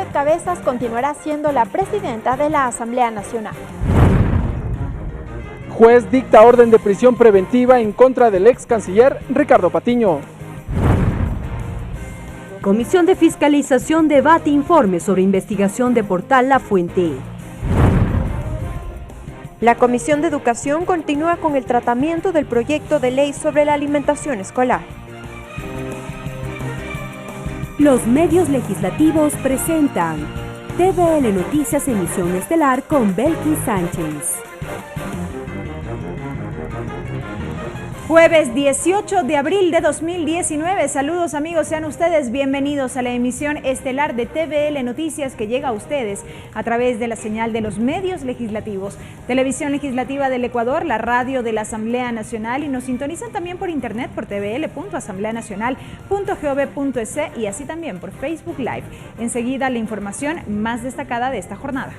Elizabeth Cabezas continuará siendo la presidenta de la Asamblea Nacional. Juez dicta orden de prisión preventiva en contra del ex canciller Ricardo Patiño. Comisión de Fiscalización debate informe sobre investigación de Portal La Fuente. La Comisión de Educación continúa con el tratamiento del proyecto de ley sobre la alimentación escolar. Los medios legislativos presentan TVL Noticias Emisión Estelar con Belkis Sánchez. Jueves 18 de abril de 2019. Saludos amigos, sean ustedes bienvenidos a la emisión estelar de TVL Noticias que llega a ustedes a través de la señal de los medios legislativos, Televisión Legislativa del Ecuador, la radio de la Asamblea Nacional y nos sintonizan también por internet por tvl.asambleanacional.gov.es y así también por Facebook Live. Enseguida la información más destacada de esta jornada.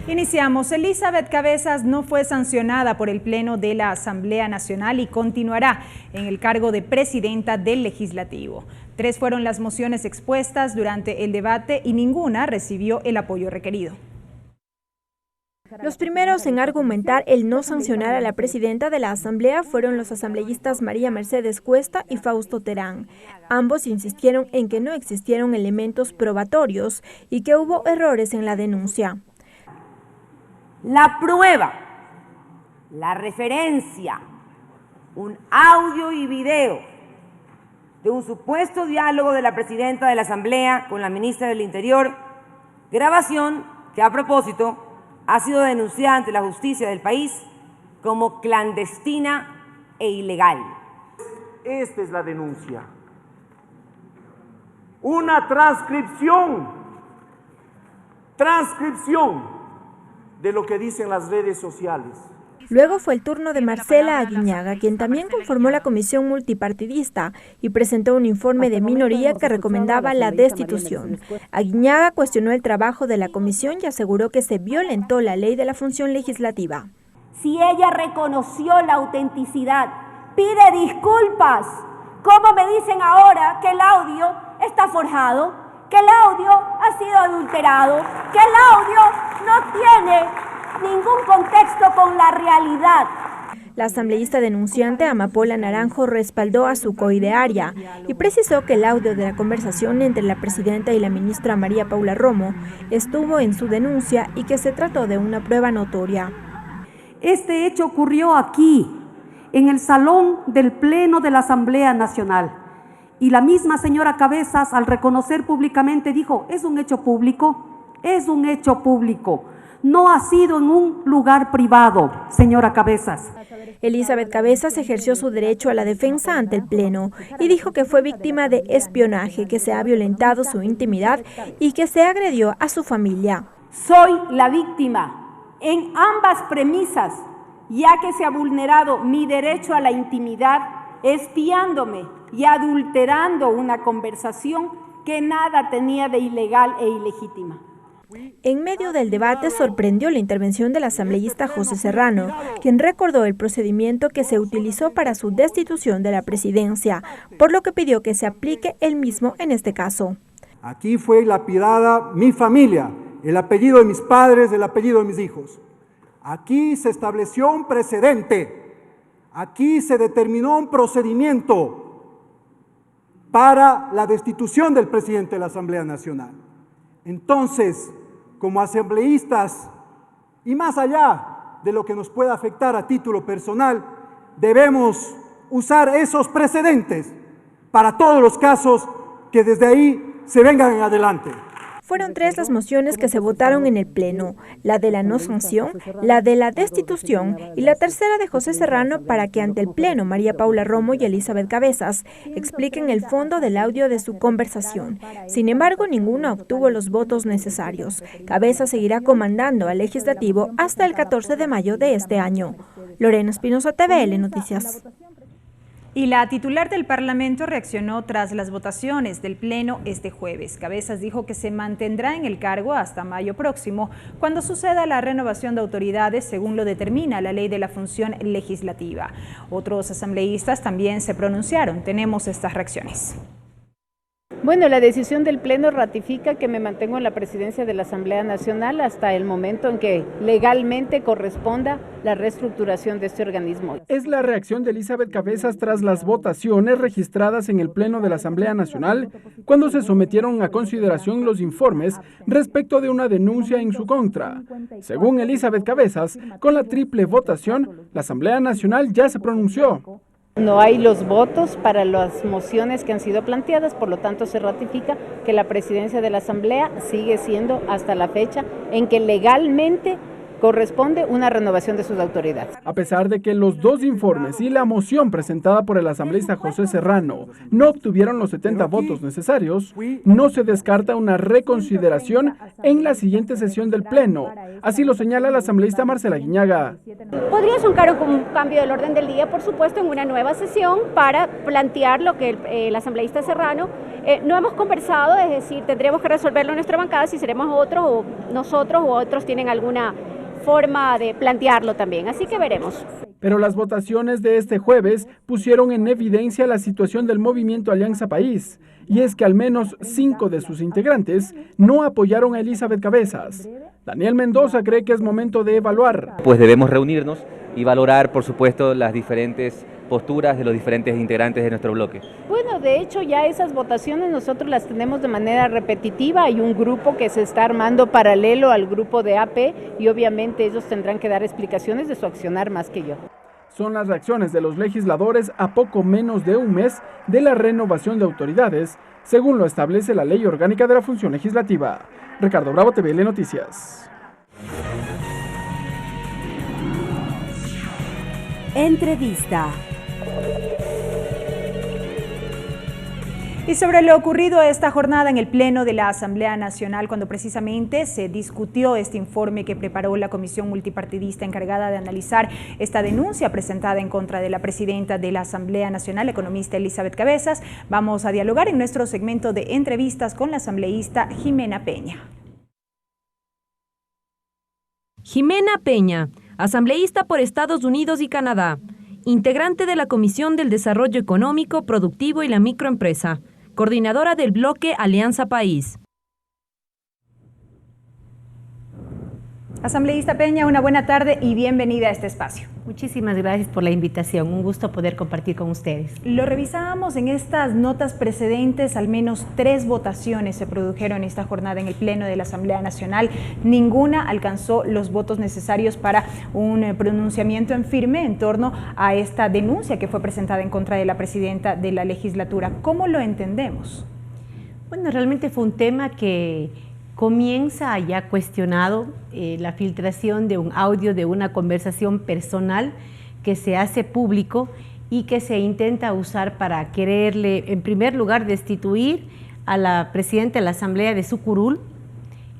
Iniciamos. Elizabeth Cabezas no fue sancionada por el Pleno de la Asamblea Nacional y continuará en el cargo de presidenta del Legislativo. 3 fueron las mociones expuestas durante el debate y ninguna recibió el apoyo requerido. Los primeros en argumentar el no sancionar a la presidenta de la Asamblea fueron los asambleístas María Mercedes Cuesta y Fausto Terán. Ambos insistieron en que no existieron elementos probatorios y que hubo errores en la denuncia. La prueba, la referencia, un audio y video de un supuesto diálogo de la presidenta de la Asamblea con la ministra del Interior, grabación que a propósito ha sido denunciada ante la justicia del país como clandestina e ilegal. Esta es la denuncia. Una transcripción de lo que dicen las redes sociales. Luego fue el turno de Marcela Aguiñaga, quien también conformó la comisión multipartidista y presentó un informe de minoría que recomendaba la destitución. Aguiñaga cuestionó el trabajo de la comisión y aseguró que se violentó la ley de la función legislativa. Si ella reconoció la autenticidad, pide disculpas. ¿Cómo me dicen ahora que el audio está forjado? Que el audio ha sido adulterado, que el audio no tiene ningún contexto con la realidad. La asambleísta denunciante Amapola Naranjo respaldó a su coidearia y precisó que el audio de la conversación entre la presidenta y la ministra María Paula Romo estuvo en su denuncia y que se trató de una prueba notoria. Este hecho ocurrió aquí, en el salón del Pleno de la Asamblea Nacional. Y la misma señora Cabezas, al reconocer públicamente, dijo, es un hecho público, no ha sido en un lugar privado, señora Cabezas. Elizabeth Cabezas ejerció su derecho a la defensa ante el Pleno y dijo que fue víctima de espionaje, que se ha violentado su intimidad y que se agredió a su familia. Soy la víctima en ambas premisas, ya que se ha vulnerado mi derecho a la intimidad, espiándome y adulterando una conversación que nada tenía de ilegal e ilegítima. En medio del debate sorprendió la intervención del asambleísta José Serrano, quien recordó el procedimiento que se utilizó para su destitución de la presidencia, por lo que pidió que se aplique el mismo en este caso. Aquí fue lapidada mi familia, el apellido de mis padres, el apellido de mis hijos. Aquí se estableció un precedente, aquí se determinó un procedimiento para la destitución del presidente de la Asamblea Nacional. Entonces, como asambleístas, y más allá de lo que nos pueda afectar a título personal, debemos usar esos precedentes para todos los casos que desde ahí se vengan en adelante. Fueron 3 las mociones que se votaron en el Pleno, la de la no sanción, la de la destitución y la tercera de José Serrano para que ante el Pleno María Paula Romo y Elizabeth Cabezas expliquen el fondo del audio de su conversación. Sin embargo, ninguna obtuvo los votos necesarios. Cabezas seguirá comandando al Legislativo hasta el 14 de mayo de este año. Lorena Espinosa, TVL Noticias. Y la titular del Parlamento reaccionó tras las votaciones del Pleno este jueves. Cabezas dijo que se mantendrá en el cargo hasta mayo próximo, cuando suceda la renovación de autoridades, según lo determina la Ley de la Función Legislativa. Otros asambleístas también se pronunciaron. Tenemos estas reacciones. Bueno, la decisión del Pleno ratifica que me mantengo en la presidencia de la Asamblea Nacional hasta el momento en que legalmente corresponda la reestructuración de este organismo. Es la reacción de Elizabeth Cabezas tras las votaciones registradas en el Pleno de la Asamblea Nacional, cuando se sometieron a consideración los informes respecto de una denuncia en su contra. Según Elizabeth Cabezas, con la triple votación, la Asamblea Nacional ya se pronunció. No hay los votos para las mociones que han sido planteadas, por lo tanto se ratifica que la presidencia de la Asamblea sigue siendo hasta la fecha en que legalmente corresponde una renovación de sus autoridades. A pesar de que los dos informes y la moción presentada por el asambleísta José Serrano no obtuvieron los 70 votos necesarios, no se descarta una reconsideración en la siguiente sesión del Pleno. Así lo señala la asambleísta Marcela Guiñaga. Podría ser un cambio del orden del día, por supuesto, en una nueva sesión para plantear lo que el asambleísta Serrano no hemos conversado, es decir, tendríamos que resolverlo en nuestra bancada si seremos otros o nosotros o otros tienen alguna forma de plantearlo también, así que veremos. Pero las votaciones de este jueves pusieron en evidencia la situación del movimiento Alianza País, y es que al menos 5 de sus integrantes no apoyaron a Elizabeth Cabezas. Daniel Mendoza cree que es momento de evaluar. Pues debemos reunirnos y valorar, por supuesto, las diferentes posturas de los diferentes integrantes de nuestro bloque. Bueno, de hecho ya esas votaciones nosotros las tenemos de manera repetitiva. Hay un grupo que se está armando paralelo al grupo de AP y obviamente ellos tendrán que dar explicaciones de su accionar más que yo. Son las reacciones de los legisladores a poco menos de un mes de la renovación de autoridades, según lo establece la Ley Orgánica de la Función Legislativa. Ricardo Bravo, TVL Noticias. Entrevista. Y sobre lo ocurrido esta jornada en el Pleno de la Asamblea Nacional, cuando precisamente se discutió este informe que preparó la comisión multipartidista encargada de analizar esta denuncia presentada en contra de la presidenta de la Asamblea Nacional, economista Elizabeth Cabezas, vamos a dialogar en nuestro segmento de entrevistas con la asambleísta Jimena Peña. Jimena Peña, asambleísta por Estados Unidos y Canadá, integrante de la Comisión del Desarrollo Económico, Productivo y la Microempresa, coordinadora del bloque Alianza País. Asambleísta Peña, una buena tarde y bienvenida a este espacio. Muchísimas gracias por la invitación, un gusto poder compartir con ustedes. Lo revisábamos en estas notas precedentes, al menos 3 votaciones se produjeron esta jornada en el Pleno de la Asamblea Nacional. Ninguna alcanzó los votos necesarios para un pronunciamiento en firme en torno a esta denuncia que fue presentada en contra de la presidenta de la legislatura. ¿Cómo lo entendemos? Bueno, realmente fue un tema que comienza ya cuestionado, la filtración de un audio de una conversación personal que se hace público y que se intenta usar para quererle, en primer lugar, destituir a la presidenta de la Asamblea de su curul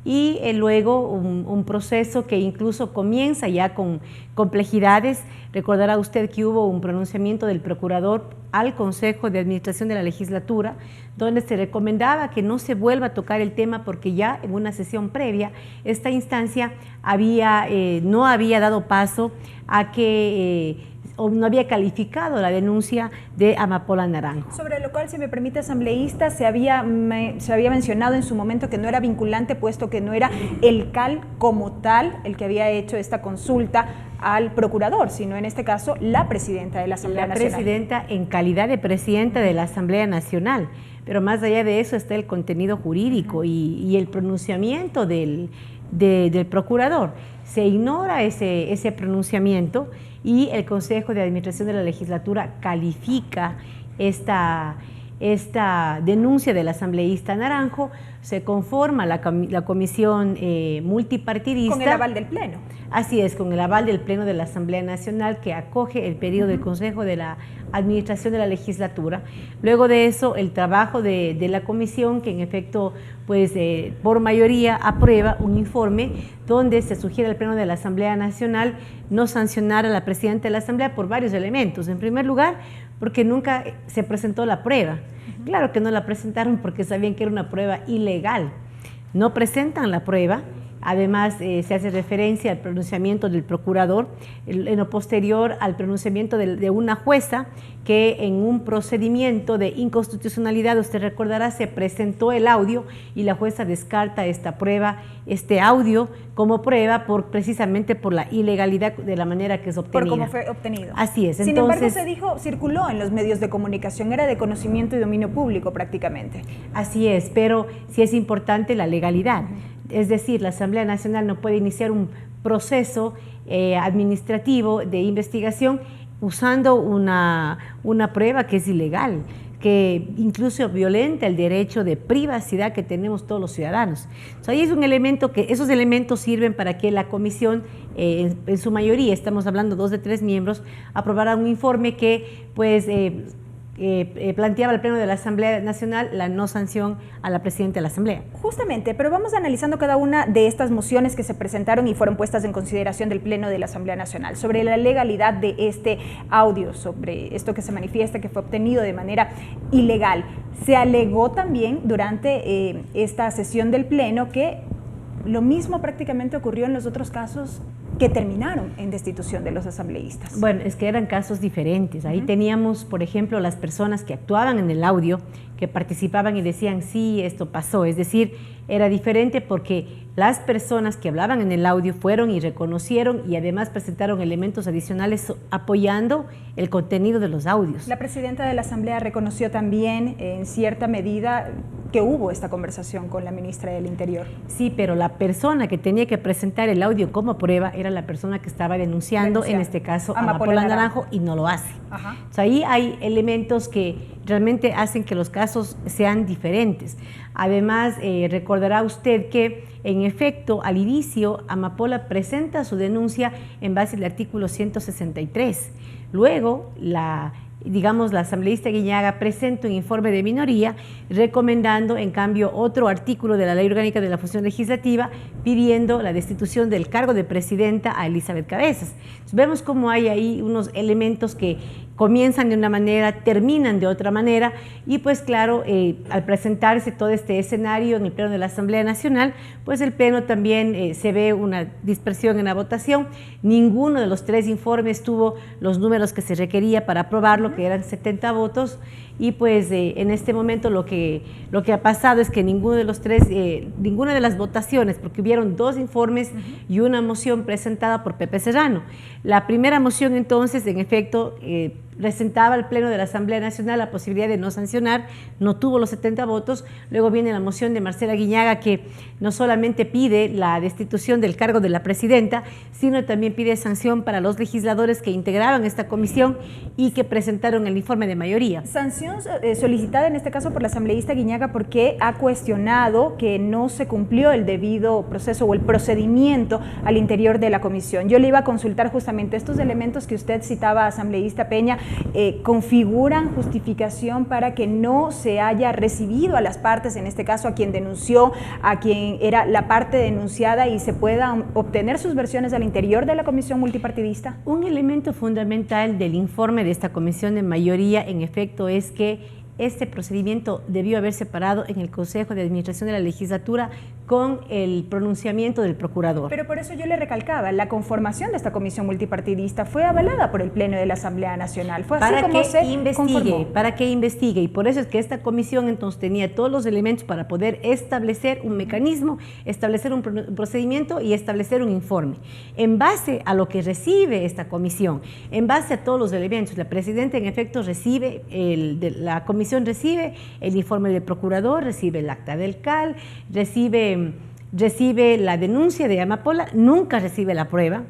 y luego un proceso que incluso comienza ya con complejidades. Recordará usted que hubo un pronunciamiento del procurador al Consejo de Administración de la Legislatura, donde se recomendaba que no se vuelva a tocar el tema porque ya en una sesión previa esta instancia no había dado paso a que o no había calificado la denuncia de Amapola Naranjo. Sobre lo cual, si me permite, asambleísta, se había mencionado en su momento que no era vinculante, puesto que no era el CAL como tal el que había hecho esta consulta al procurador, sino en este caso la presidenta de la Asamblea Nacional. La presidenta en calidad de presidenta de la Asamblea Nacional, pero más allá de eso está el contenido jurídico y el pronunciamiento del procurador. Se ignora ese pronunciamiento y el Consejo de Administración de la Legislatura califica esta denuncia del asambleísta Naranjo se conforma la comisión multipartidista. Con el aval del Pleno. Así es, con el aval del Pleno de la Asamblea Nacional, que acoge el periodo del Consejo de la Administración de la Legislatura. Luego de eso, el trabajo de la comisión, que en efecto, pues por mayoría aprueba un informe donde se sugiere al Pleno de la Asamblea Nacional no sancionar a la Presidenta de la Asamblea por varios elementos. En primer lugar, porque nunca se presentó la prueba. Claro que no la presentaron porque sabían que era una prueba ilegal. No presentan la prueba. Además, se hace referencia al pronunciamiento del procurador, en lo posterior al pronunciamiento de una jueza que en un procedimiento de inconstitucionalidad, usted recordará, se presentó el audio y la jueza descarta esta prueba, este audio como prueba precisamente por la ilegalidad de la manera que es obtenida. Por cómo fue obtenido. Así es. Sin embargo, se dijo, circuló en los medios de comunicación, era de conocimiento y dominio público prácticamente. Así es, pero sí es importante la legalidad. Es decir, la Asamblea Nacional no puede iniciar un proceso administrativo de investigación usando una prueba que es ilegal, que incluso violenta el derecho de privacidad que tenemos todos los ciudadanos. O sea, ahí es un elemento que esos elementos sirven para que la comisión, en su mayoría, estamos hablando 2 de 3 miembros, aprobará un informe que pues planteaba el Pleno de la Asamblea Nacional la no sanción a la Presidenta de la Asamblea. Justamente, pero vamos analizando cada una de estas mociones que se presentaron y fueron puestas en consideración del Pleno de la Asamblea Nacional, sobre la legalidad de este audio, sobre esto que se manifiesta que fue obtenido de manera ilegal. Se alegó también durante esta sesión del Pleno que lo mismo prácticamente ocurrió en los otros casos que terminaron en destitución de los asambleístas. Bueno, es que eran casos diferentes. Ahí teníamos, por ejemplo, las personas que actuaban en el audio, que participaban y decían, sí, esto pasó. Es decir, era diferente porque las personas que hablaban en el audio fueron y reconocieron y además presentaron elementos adicionales apoyando el contenido de los audios. La Presidenta de la Asamblea reconoció también en cierta medida que hubo esta conversación con la Ministra del Interior. Sí, pero la persona que tenía que presentar el audio como prueba era la persona que estaba denunciando, en este caso, Amapola Naranjo, y no lo hace. Ajá. O sea, ahí hay elementos que realmente hacen que los casos sean diferentes. Además, recordará usted que, en efecto, al inicio, Amapola presenta su denuncia en base al artículo 163. Luego, la asambleísta Guiñaga presenta un informe de minoría recomendando, en cambio, otro artículo de la Ley Orgánica de la Función Legislativa pidiendo la destitución del cargo de presidenta a Elizabeth Cabezas. Entonces, vemos cómo hay ahí unos elementos que comienzan de una manera, terminan de otra manera y pues claro, al presentarse todo este escenario en el Pleno de la Asamblea Nacional, pues el Pleno también se ve una dispersión en la votación. Ninguno de los 3 informes tuvo los números que se requería para aprobarlo, que eran 70 votos, y pues en este momento lo que ha pasado es que ninguno de los 3, ninguna de las votaciones, porque hubieron 2 informes y una moción presentada por Pepe Serrano. La primera moción entonces, en efecto, presentaba al Pleno de la Asamblea Nacional la posibilidad de no sancionar, no tuvo los 70 votos. Luego viene la moción de Marcela Guiñaga, que no solamente pide la destitución del cargo de la presidenta, sino también pide sanción para los legisladores que integraban esta comisión y que presentaron el informe de mayoría. Sanción solicitada en este caso por la asambleísta Guiñaga porque ha cuestionado que no se cumplió el debido proceso o el procedimiento al interior de la comisión. Yo le iba a consultar justamente estos elementos que usted citaba, asambleísta Peña, configuran justificación para que no se haya recibido a las partes, en este caso a quien denunció, a quien era la parte denunciada, y se puedan obtener sus versiones al interior de la comisión multipartidista. Un elemento fundamental del informe de esta comisión de mayoría, en efecto, es que este procedimiento debió haberse parado en el Consejo de Administración de la Legislatura con el pronunciamiento del procurador. Pero por eso yo le recalcaba, la conformación de esta comisión multipartidista fue avalada por el Pleno de la Asamblea Nacional. Fue así como se conformó. Para que investigue, y por eso es que esta comisión entonces tenía todos los elementos para poder establecer un mecanismo, establecer un procedimiento y establecer un informe. En base a lo que recibe esta comisión, en base a todos los elementos, la Presidenta en efecto recibe, la comisión recibe el informe del procurador, recibe el acta del CAL, recibe la denuncia de Amapola, nunca recibe la prueba,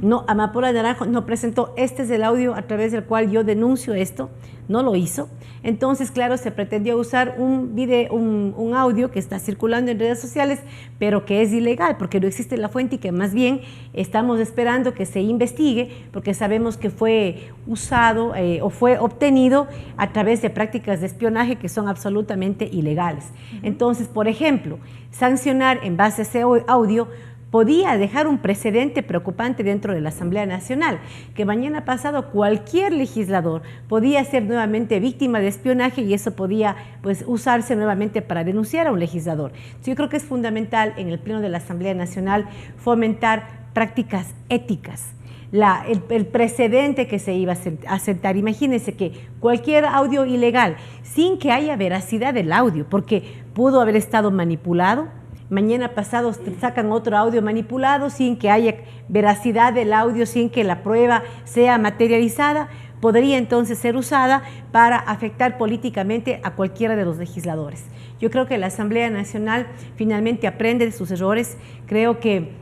No, Amapola Naranjo no presentó, este es el audio a través del cual yo denuncio esto, no lo hizo. Entonces, claro, se pretendió usar un audio que está circulando en redes sociales, pero que es ilegal porque no existe la fuente y que más bien estamos esperando que se investigue porque sabemos que fue usado o fue obtenido a través de prácticas de espionaje que son absolutamente ilegales. Entonces, por ejemplo, sancionar en base a ese audio podía dejar un precedente preocupante dentro de la Asamblea Nacional, que mañana pasado cualquier legislador podía ser nuevamente víctima de espionaje y eso podía pues usarse nuevamente para denunciar a un legislador. Entonces, yo creo que es fundamental en el Pleno de la Asamblea Nacional fomentar prácticas éticas. El precedente que se iba a sentar, imagínense que cualquier audio ilegal, sin que haya veracidad del audio, porque pudo haber estado manipulado, mañana pasado sacan otro audio manipulado sin que haya veracidad del audio, sin que la prueba sea materializada, podría entonces ser usada para afectar políticamente a cualquiera de los legisladores. Yo creo que la Asamblea Nacional finalmente aprende de sus errores. Creo que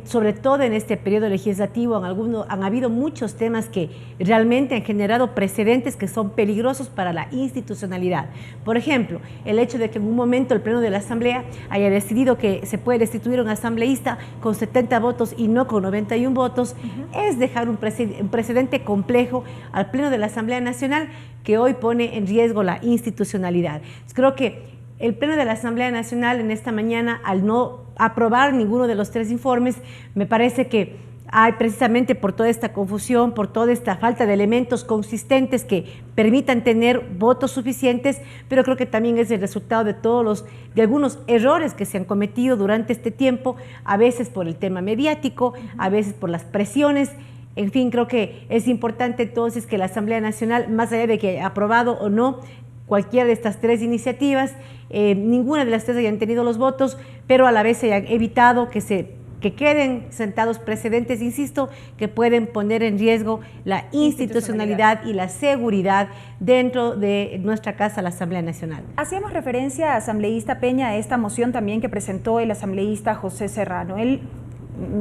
sobre todo en este periodo legislativo han habido muchos temas que realmente han generado precedentes que son peligrosos para la institucionalidad. Por ejemplo, el hecho de que en un momento el Pleno de la Asamblea haya decidido que se puede destituir a un asambleísta con 70 votos y no con 91 votos, es dejar un precedente complejo al Pleno de la Asamblea Nacional que hoy pone en riesgo la institucionalidad. Creo que el Pleno de la Asamblea Nacional en esta mañana, al no aprobar ninguno de los tres informes, me parece que hay precisamente por toda esta confusión, por toda esta falta de elementos consistentes que permitan tener votos suficientes, pero creo que también es el resultado de algunos errores que se han cometido durante este tiempo, a veces por el tema mediático, a veces por las presiones. En fin, creo que es importante entonces que la Asamblea Nacional, más allá de que haya aprobado o no cualquiera de estas tres iniciativas, ninguna de las tres hayan tenido los votos, pero a la vez se hayan evitado que queden sentados precedentes, insisto, que pueden poner en riesgo la institucionalidad y la seguridad dentro de nuestra casa, la Asamblea Nacional. Hacíamos referencia, asambleísta Peña, a esta moción también que presentó el asambleísta José Serrano. Él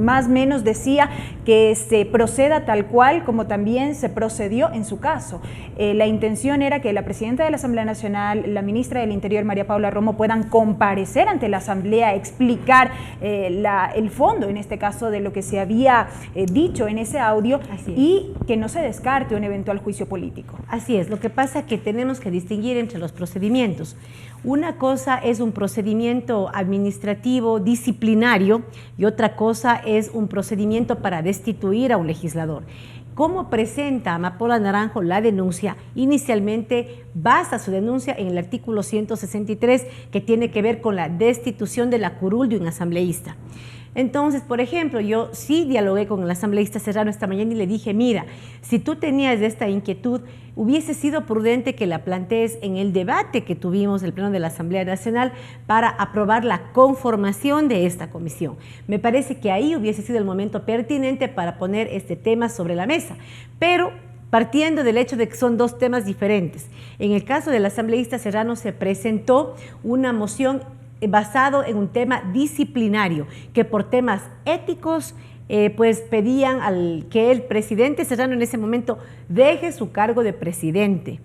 más o menos decía que se proceda tal cual como también se procedió en su caso. La intención era que la presidenta de la Asamblea Nacional, la ministra del Interior, María Paula Romo, puedan comparecer ante la Asamblea, explicar el fondo, en este caso, de lo que se había dicho en ese audio y que no se descarte un eventual juicio político. Así es, lo que pasa es que tenemos que distinguir entre los procedimientos. Una cosa es un procedimiento administrativo disciplinario y otra cosa es un procedimiento para destituir a un legislador. ¿Cómo presenta Amapola Naranjo la denuncia? Inicialmente basa su denuncia en el artículo 163 que tiene que ver con la destitución de la curul de un asambleísta. Entonces, por ejemplo, yo sí dialogué con el asambleísta Serrano esta mañana y le dije, mira, si tú tenías esta inquietud, hubiese sido prudente que la plantees en el debate que tuvimos el Pleno de la Asamblea Nacional para aprobar la conformación de esta comisión. Me parece que ahí hubiese sido el momento pertinente para poner este tema sobre la mesa, pero partiendo del hecho de que son dos temas diferentes. En el caso del asambleísta Serrano se presentó una moción basado en un tema disciplinario, que por temas éticos pues pedían que el presidente Serrano en ese momento deje su cargo de presidente.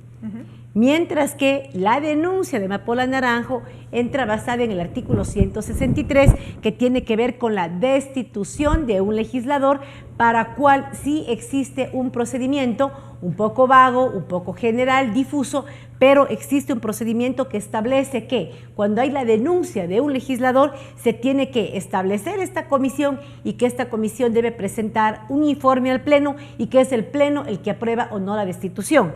Mientras que la denuncia de Amapola Naranjo entra basada en el artículo 163, que tiene que ver con la destitución de un legislador, para cual sí existe un procedimiento un poco vago, un poco general, difuso, pero existe un procedimiento que establece que cuando hay la denuncia de un legislador se tiene que establecer esta comisión y que esta comisión debe presentar un informe al Pleno y que es el Pleno el que aprueba o no la destitución.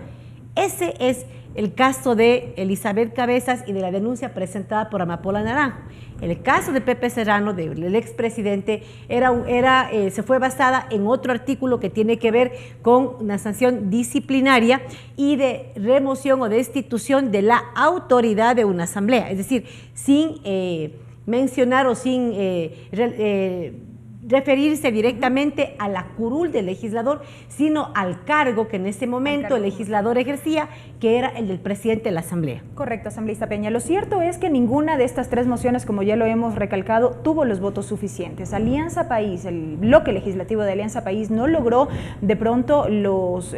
Ese es el caso de Elizabeth Cabezas y de la denuncia presentada por Amapola Naranjo. El caso de Pepe Serrano, del expresidente, se fue basada en otro artículo que tiene que ver con una sanción disciplinaria y de remoción o destitución de la autoridad de una asamblea. Es decir, sin mencionar o sin referirse directamente a la curul del legislador, sino al cargo que en ese momento el legislador ejercía, que era el del presidente de la Asamblea. Correcto, asambleísta Peña. Lo cierto es que ninguna de estas tres mociones, como ya lo hemos recalcado, tuvo los votos suficientes. Alianza País, el bloque legislativo de Alianza País, no logró de pronto los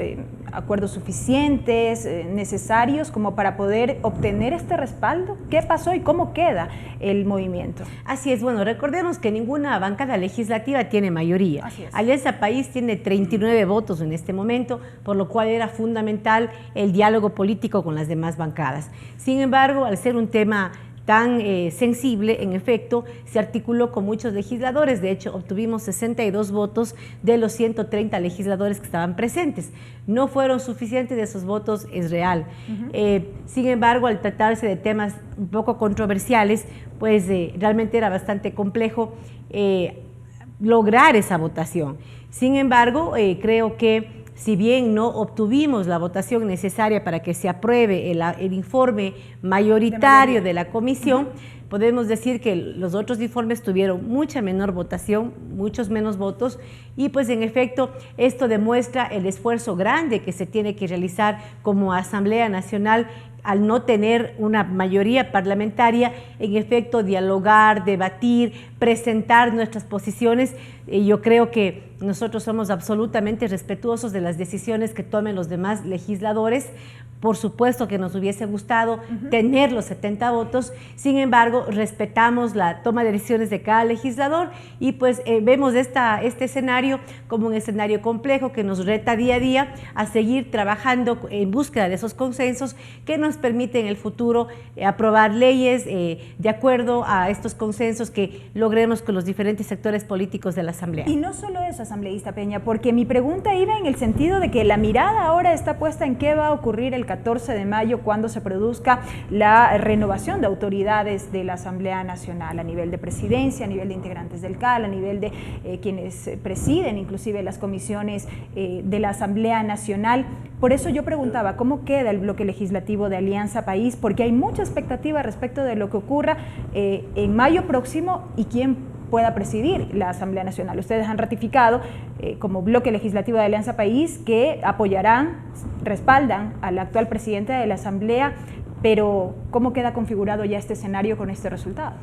acuerdos suficientes, necesarios, como para poder obtener este respaldo. ¿Qué pasó y cómo queda el movimiento? Así es, bueno, recordemos que ninguna bancada legislativa tiene mayoría. Alianza País tiene 39 votos en este momento, por lo cual era fundamental el diálogo político con las demás bancadas. Sin embargo, al ser un tema tan sensible, en efecto, se articuló con muchos legisladores. De hecho, obtuvimos 62 votos de los 130 legisladores que estaban presentes. No fueron suficientes de esos votos, es real. Sin embargo, al tratarse de temas un poco controversiales, pues realmente era bastante complejo lograr esa votación. Sin embargo, creo que si bien no obtuvimos la votación necesaria para que se apruebe el informe mayoritario de la comisión, podemos decir que los otros informes tuvieron mucha menor votación, muchos menos votos, y pues en efecto esto demuestra el esfuerzo grande que se tiene que realizar como Asamblea Nacional al no tener una mayoría parlamentaria, en efecto dialogar, debatir, presentar nuestras posiciones. Yo creo que nosotros somos absolutamente respetuosos de las decisiones que tomen los demás legisladores. Por supuesto que nos hubiese gustado tener los 70 votos, sin embargo, respetamos la toma de decisiones de cada legislador y pues vemos este escenario como un escenario complejo que nos reta día a día a seguir trabajando en búsqueda de esos consensos que nos permiten en el futuro aprobar leyes de acuerdo a estos consensos que logremos con los diferentes sectores políticos de la Asamblea. Y no solo eso, asambleísta Peña, porque mi pregunta iba en el sentido de que la mirada ahora está puesta en qué va a ocurrir el 14 de mayo cuando se produzca la renovación de autoridades de la Asamblea Nacional a nivel de presidencia, a nivel de integrantes del CAL, a nivel de quienes presiden inclusive las comisiones de la Asamblea Nacional. Por eso yo preguntaba, ¿cómo queda el bloque legislativo de Alianza País? Porque hay mucha expectativa respecto de lo que ocurra en mayo próximo y quién pueda presidir la Asamblea Nacional. Ustedes han ratificado como bloque legislativo de Alianza País que apoyarán, respaldan al actual presidente de la Asamblea, pero ¿cómo queda configurado ya este escenario con este resultado?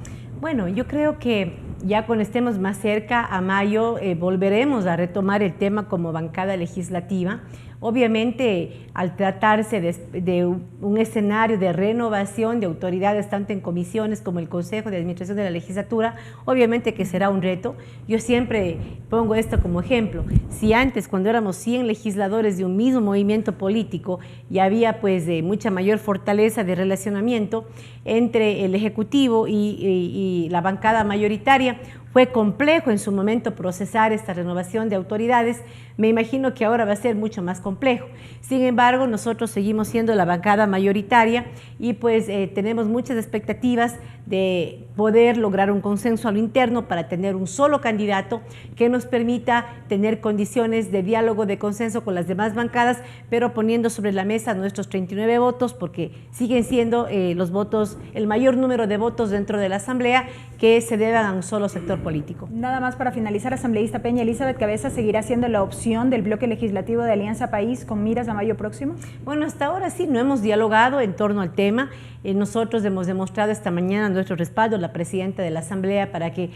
Bueno, yo creo que ya cuando estemos más cerca a mayo volveremos a retomar el tema como bancada legislativa. Obviamente, al tratarse de un escenario de renovación de autoridades, tanto en comisiones como el Consejo de Administración de la Legislatura, obviamente que será un reto. Yo siempre pongo esto como ejemplo. Si antes, cuando éramos 100 legisladores de un mismo movimiento político, y había pues mucha mayor fortaleza de relacionamiento entre el Ejecutivo y la bancada mayoritaria, fue complejo en su momento procesar esta renovación de autoridades. Me imagino que ahora va a ser mucho más complejo. Sin embargo, nosotros seguimos siendo la bancada mayoritaria y pues tenemos muchas expectativas de poder lograr un consenso a lo interno para tener un solo candidato que nos permita tener condiciones de diálogo, de consenso con las demás bancadas, pero poniendo sobre la mesa nuestros 39 votos, porque siguen siendo los votos, el mayor número de votos dentro de la Asamblea que se deban a un solo sector político. Nada más para finalizar, asambleísta Peña, ¿Elizabeth Cabezas seguirá siendo la opción del bloque legislativo de Alianza País con miras a mayo próximo? Bueno, hasta ahora sí, no hemos dialogado en torno al tema. Nosotros hemos demostrado esta mañana nuestro respaldo a la presidenta de la Asamblea para que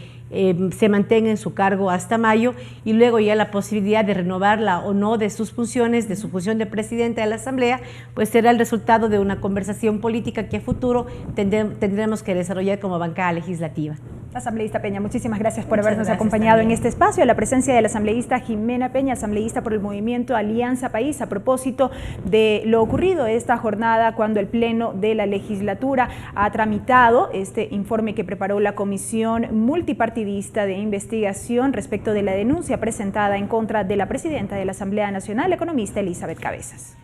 se mantenga en su cargo hasta mayo y luego ya la posibilidad de renovarla o no de sus funciones, de su función de presidenta de la Asamblea, pues será el resultado de una conversación política que a futuro tendremos que desarrollar como bancada legislativa. Asambleísta Peña, muchísimas gracias por habernos acompañado en este espacio. La presencia de la asambleísta Jimena Peña, asambleísta por el movimiento Alianza País, a propósito de lo ocurrido esta jornada cuando el Pleno de la Legislatura ha tramitado este informe que preparó la Comisión Multipartidista de Investigación respecto de la denuncia presentada en contra de la presidenta de la Asamblea Nacional, la economista Elizabeth Cabezas.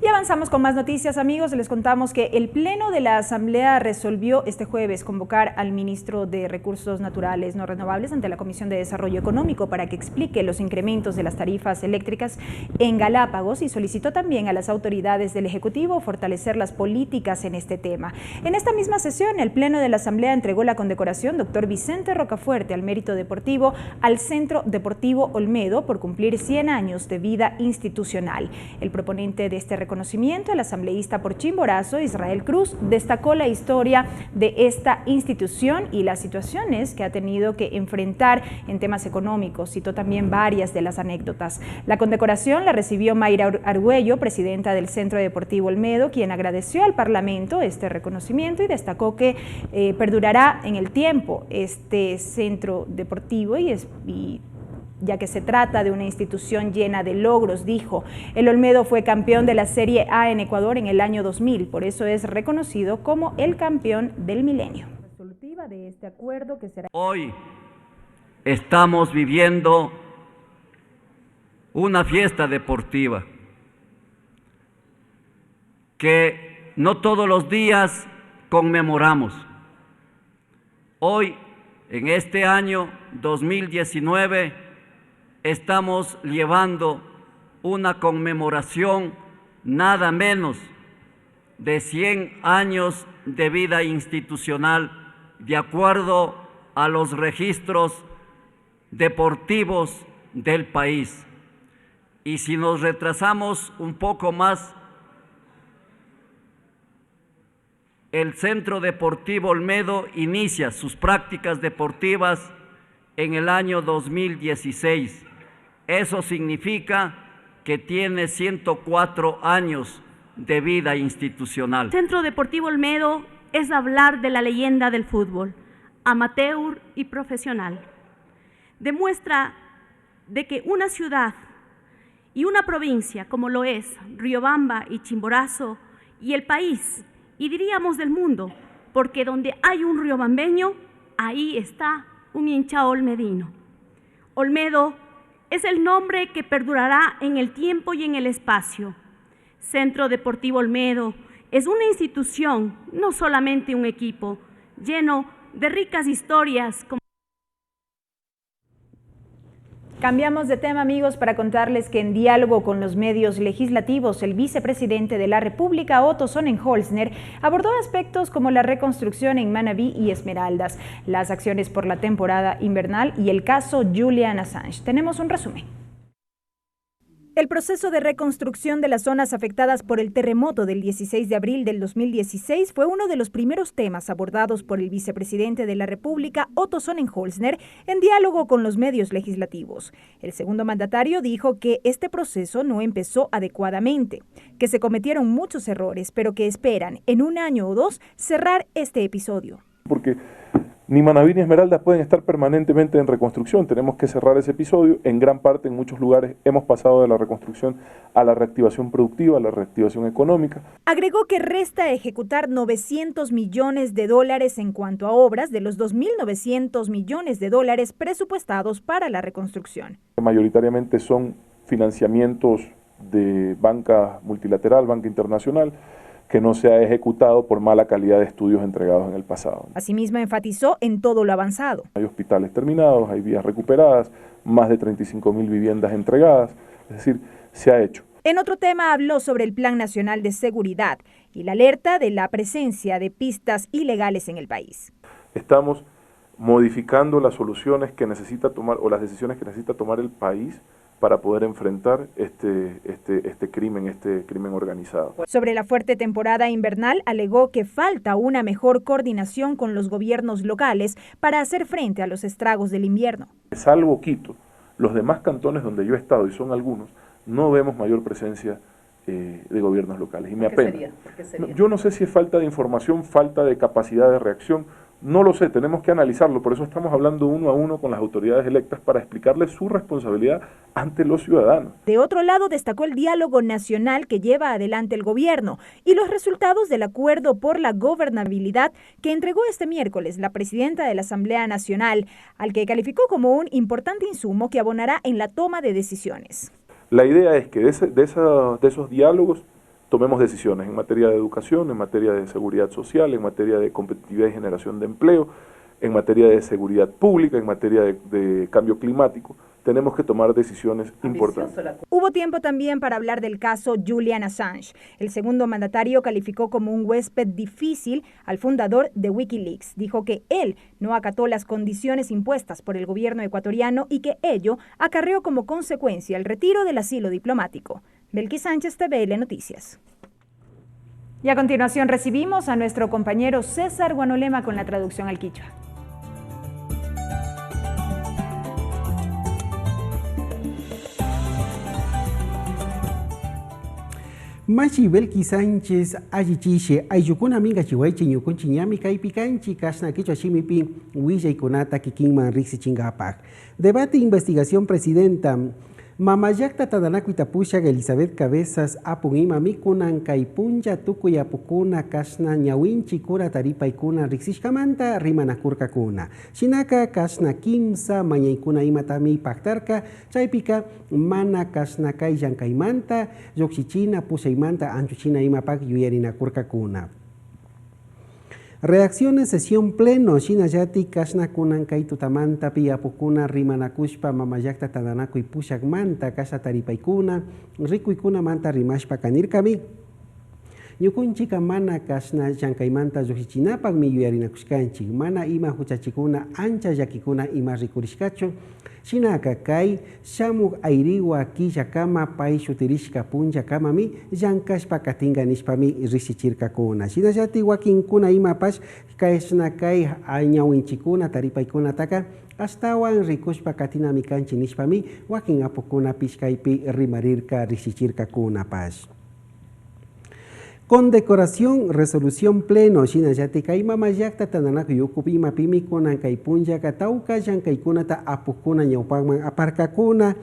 Y avanzamos con más noticias, amigos. Les contamos que el Pleno de la Asamblea resolvió este jueves convocar al ministro de Recursos Naturales no Renovables ante la Comisión de Desarrollo Económico para que explique los incrementos de las tarifas eléctricas en Galápagos, y solicitó también a las autoridades del Ejecutivo fortalecer las políticas en este tema. En esta misma sesión, el Pleno de la Asamblea entregó la condecoración Dr. Vicente Rocafuerte al mérito deportivo al Centro Deportivo Olmedo por cumplir 100 años de vida institucional. El proponente de este reconocimiento, el asambleísta por Chimborazo, Israel Cruz, destacó la historia de esta institución y las situaciones que ha tenido que enfrentar en temas económicos. Citó también varias de las anécdotas. La condecoración la recibió Mayra Argüello, presidenta del Centro Deportivo Olmedo, quien agradeció al Parlamento este reconocimiento y destacó que perdurará en el tiempo este centro deportivo y ya que se trata de una institución llena de logros, dijo. El Olmedo fue campeón de la Serie A en Ecuador en el año 2000, por eso es reconocido como el campeón del milenio. De este acuerdo que será... Hoy estamos viviendo una fiesta deportiva que no todos los días conmemoramos. Hoy, en este año 2019, estamos llevando una conmemoración nada menos de 100 años de vida institucional de acuerdo a los registros deportivos del país. Y si nos retrasamos un poco más, el Centro Deportivo Olmedo inicia sus prácticas deportivas en el año 2016. Eso significa que tiene 104 años de vida institucional. Centro Deportivo Olmedo es hablar de la leyenda del fútbol, amateur y profesional. Demuestra de que una ciudad y una provincia como lo es Riobamba y Chimborazo y el país, y diríamos del mundo, porque donde hay un riobambeño, ahí está un hincha olmedino. Olmedo es el nombre que perdurará en el tiempo y en el espacio. Centro Deportivo Olmedo es una institución, no solamente un equipo, lleno de ricas historias. Cambiamos de tema, amigos, para contarles que en diálogo con los medios legislativos, el vicepresidente de la República, Otto Sonnenholzner, abordó aspectos como la reconstrucción en Manabí y Esmeraldas, las acciones por la temporada invernal y el caso Julian Assange. Tenemos un resumen. El proceso de reconstrucción de las zonas afectadas por el terremoto del 16 de abril del 2016 fue uno de los primeros temas abordados por el vicepresidente de la República, Otto Sonnenholzner, en diálogo con los medios legislativos. El segundo mandatario dijo que este proceso no empezó adecuadamente, que se cometieron muchos errores, pero que esperan en un año o dos cerrar este episodio. Porque ni Manabí ni Esmeraldas pueden estar permanentemente en reconstrucción. Tenemos que cerrar ese episodio. En gran parte, en muchos lugares, hemos pasado de la reconstrucción a la reactivación productiva, a la reactivación económica. Agregó que resta ejecutar $900 millones en cuanto a obras de los $2.900 millones presupuestados para la reconstrucción. Mayoritariamente son financiamientos de banca multilateral, banca internacional, que no se ha ejecutado por mala calidad de estudios entregados en el pasado. Asimismo, enfatizó en todo lo avanzado. Hay hospitales terminados, hay vías recuperadas, más de 35.000 viviendas entregadas, es decir, se ha hecho. En otro tema habló sobre el Plan Nacional de Seguridad y la alerta de la presencia de pistas ilegales en el país. Estamos modificando las soluciones que necesita tomar o las decisiones que necesita tomar el país para poder enfrentar este crimen organizado. Sobre la fuerte temporada invernal, alegó que falta una mejor coordinación con los gobiernos locales para hacer frente a los estragos del invierno. Salvo Quito, los demás cantones donde yo he estado, y son algunos, no vemos mayor presencia de gobiernos locales. Y me apena. ¿Por qué sería? Yo no sé si es falta de información, falta de capacidad de reacción. No lo sé, tenemos que analizarlo, por eso estamos hablando uno a uno con las autoridades electas para explicarles su responsabilidad ante los ciudadanos. De otro lado, destacó el diálogo nacional que lleva adelante el gobierno y los resultados del acuerdo por la gobernabilidad que entregó este miércoles la presidenta de la Asamblea Nacional, al que calificó como un importante insumo que abonará en la toma de decisiones. La idea es que de esos diálogos tomemos decisiones en materia de educación, en materia de seguridad social, en materia de competitividad y generación de empleo, en materia de seguridad pública, en materia de cambio climático. Tenemos que tomar decisiones importantes. Hubo tiempo también para hablar del caso Julian Assange. El segundo mandatario calificó como un huésped difícil al fundador de Wikileaks. Dijo que él no acató las condiciones impuestas por el gobierno ecuatoriano y que ello acarreó como consecuencia el retiro del asilo diplomático. Belkis Sánchez, TVL Noticias. Y a continuación recibimos a nuestro compañero César Guanolema con la traducción al quichua. Machi Belkis Sánchez ayichiche ayukuna minga chihuayche ñukunchi ñami kaypi kanchi kasna quichua shimipi willay-kunata kikinman riqsichinkapak. Debate investigación presidenta. Mamayakta Tadanaku Itapusha Elizabeth Cabezas apun imami kunan kaypuncha tukuy apukuna kasna ñawinchi kura taripaykuna riqsishkamanta rimanakurkakuna. Shinaka kasna kimsa mañaykuna imatami paktarka chaypika mana kasna kay llankaymanta lluqsichina pusaymanta anchuchina imapak yuyarinakurkakuna. Reacciones sesión pleno shinallati kasna kunan kay tutamanta pi apukuna rimanakushpa mamayakta tadanakuy pushakmanta kasha taripaykuna rikuykuna manta rimashpa kanirkami ñukunchika mana kasna llankaymanta lluqsichinapak mi yuyarinakushkanchik mana ima huchachikuna ancha llakikuna ima rikurishkachu shinaka kay shamuk ayriwa killakama pay shutirishka punllakamami llankashpa katinga nishpami rishichirkakuna shinallati wakinkuna imapash kasna kay ñawinchikuna taripaykunataka astawan rikushpa katinami kanchi nishpami wakin apukuna pishkaypi rimarirka rishichirkakunapash. Condecoración, resolución pleno, shinallati kay mamayakta tananaku yukupi imapimi kunan kay punllaka tawka llankaykunata apukuna ñawpakman aparkakuna